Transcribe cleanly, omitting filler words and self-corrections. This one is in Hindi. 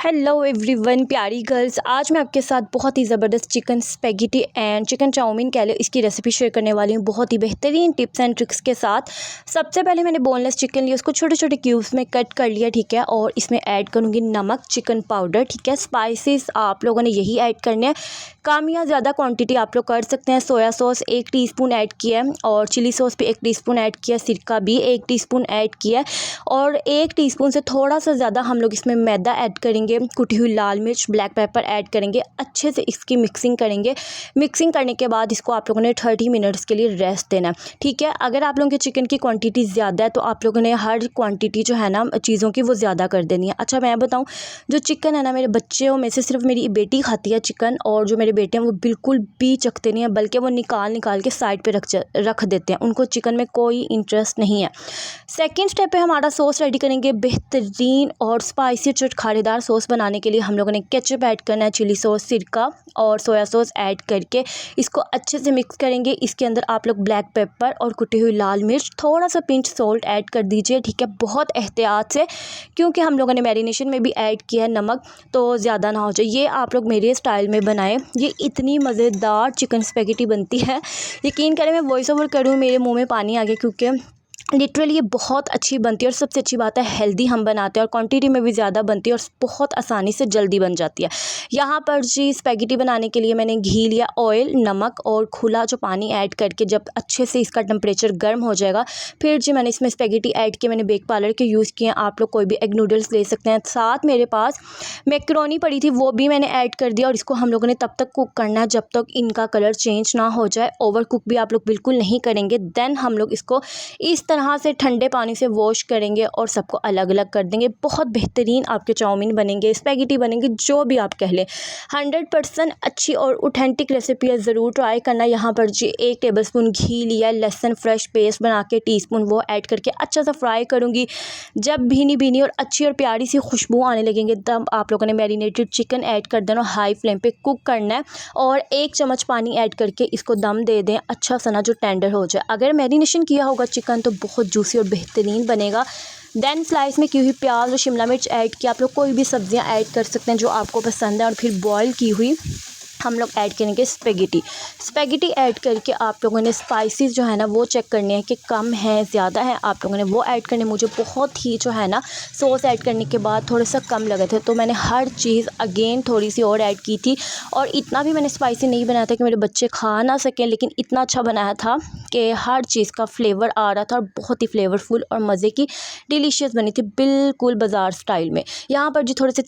हेलो एवरीवन, प्यारी गर्ल्स। आज मैं आपके साथ बहुत ही ज़बरदस्त chicken spaghetti and chicken chow mein कह लो, इसकी रेसिपी शेयर करने वाली हूँ बहुत ही बेहतरीन टिप्स एंड ट्रिक्स के साथ। सबसे पहले मैंने बोनलेस चिकन लिया, उसको छोटे छोटे क्यूब्स में कट कर लिया, ठीक है। और इसमें ऐड करूँगी नमक, चिकन पाउडर, ठीक है। स्पाइसेस आप लोगों ने यही ऐड करने हैं, कम या ज़्यादा क्वान्टिटी आप लोग कर सकते हैं। सोया सॉस 1 टीस्पून ऐड किया है और चिली सॉस भी 1 टीस्पून ऐड किया, सिरका भी 1 टीस्पून ऐड किया है और 1 टीस्पून से थोड़ा सा ज़्यादा हम लोग इसमें मैदा ऐड करेंगे। कुटी हुई लाल मिर्च, ब्लैक पेपर ऐड करेंगे, अच्छे से इसकी मिक्सिंग करेंगे। मिक्सिंग करने के बाद इसको आप लोगों ने 30 मिनट्स के लिए रेस्ट देना है, ठीक है। अगर आप लोगों के चिकन की क्वांटिटी ज़्यादा है तो आप लोगों ने हर क्वांटिटी जो है ना चीज़ों की वो ज़्यादा कर देनी है। अच्छा मैं बताऊँ, जो चिकन है ना, मेरे बच्चों में से सिर्फ मेरी बेटी खाती है चिकन, और जो मेरे बेटे हैं वो बिल्कुल भी चखते नहीं है, बल्कि वो निकाल के साइड पर रख देते हैं। उनको चिकन में कोई इंटरेस्ट नहीं है। सेकेंड स्टेप पे हमारा सॉस रेडी करेंगे, बेहतरीन और स्पाइसी चटखारेदार सॉस बनाने के लिए हम लोगों ने केचप ऐड करना है, चिली सॉस, सिरका और सोया सॉस ऐड करके इसको अच्छे से मिक्स करेंगे। इसके अंदर आप लोग ब्लैक पेपर और कुटी हुई लाल मिर्च, थोड़ा सा पिंच सॉल्ट ऐड कर दीजिए, ठीक है। बहुत एहतियात से, क्योंकि हम लोगों ने मैरिनेशन में भी ऐड किया है नमक, तो ज़्यादा ना हो जाए। ये आप लोग मेरे स्टाइल में बनाएं, ये इतनी मज़ेदार चिकन स्पेगेटी बनती है, यकीन करें। मैं वॉइस ओवर करूँ, मेरे मुँह में पानी आ गया, क्योंकि लिटरली ये बहुत अच्छी बनती है। और सबसे अच्छी बात है, हेल्दी हम बनाते हैं और क्वांटिटी में भी ज़्यादा बनती है और बहुत आसानी से जल्दी बन जाती है। यहाँ पर जी स्पेगेटी बनाने के लिए मैंने घी लिया, ऑयल, नमक और खुला जो पानी ऐड करके जब अच्छे से इसका टेम्परेचर गर्म हो जाएगा, फिर जी मैंने इसमें स्पेगेटी ऐड किए। मैंने बेक पार्लर के यूज़ किए हैं, आप लोग कोई भी एग नूडल्स ले सकते हैं। साथ मेरे पास मैक्रोनी पड़ी थी, वो भी मैंने ऐड कर दिया और इसको हम लोगों ने तब तक कुक करना है जब तक इनका कलर चेंज ना हो जाए। ओवर कुक भी आप लोग बिल्कुल नहीं करेंगे। देन हम लोग इसको इस तरह से ठंडे पानी से वॉश करेंगे और सबको अलग अलग कर देंगे। बहुत बेहतरीन आपके चाउमीन बनेंगे, स्पेगेटी बनेंगे, जो भी आप कह लें। 100% अच्छी और ऑथेंटिक रेसिपी है, ज़रूर ट्राई करना। यहाँ पर जी 1 टेबलस्पून घी लिया, लहसुन फ्रेश पेस्ट बना के टीस्पून वो ऐड करके अच्छा सा फ्राई करूँगी। जब भीनी भीनी और अच्छी और प्यारी सी खुशबू आने लगेंगे, तब आप लोगों ने मैरिनेटेड चिकन ऐड कर देना, हाई फ्लेम पे कुक करना है और 1 चम्मच पानी ऐड करके इसको दम दे दें, अच्छा सा ना जो टेंडर हो जाए। अगर मैरिनेशन किया होगा चिकन तो बहुत जूसी और बेहतरीन बनेगा। देन स्लाइस में की हुई प्याज और शिमला मिर्च ऐड किया। आप लोग कोई भी सब्जियां ऐड कर सकते हैं जो आपको पसंद है। और फिर बॉईल की हुई हम लोग ऐड करेंगे स्पेगेटी ऐड करके आप लोगों ने स्पाइसेस जो है ना वो चेक करने हैं कि कम है ज़्यादा है, आप लोगों ने वो ऐड करने। मुझे बहुत ही जो है ना सॉस ऐड करने के बाद थोड़े सा कम लगे थे, तो मैंने हर चीज़ अगेन थोड़ी सी और ऐड की थी। और इतना भी मैंने स्पाइसी नहीं बनाया था कि मेरे बच्चे खा ना सकें, लेकिन इतना अच्छा बनाया था कि हर चीज़ का फ्लेवर आ रहा था और बहुत ही फ्लेवरफुल और मज़े की डिलीशियस बनी थी, बिल्कुल बाज़ार स्टाइल में। यहाँ पर जी थोड़े से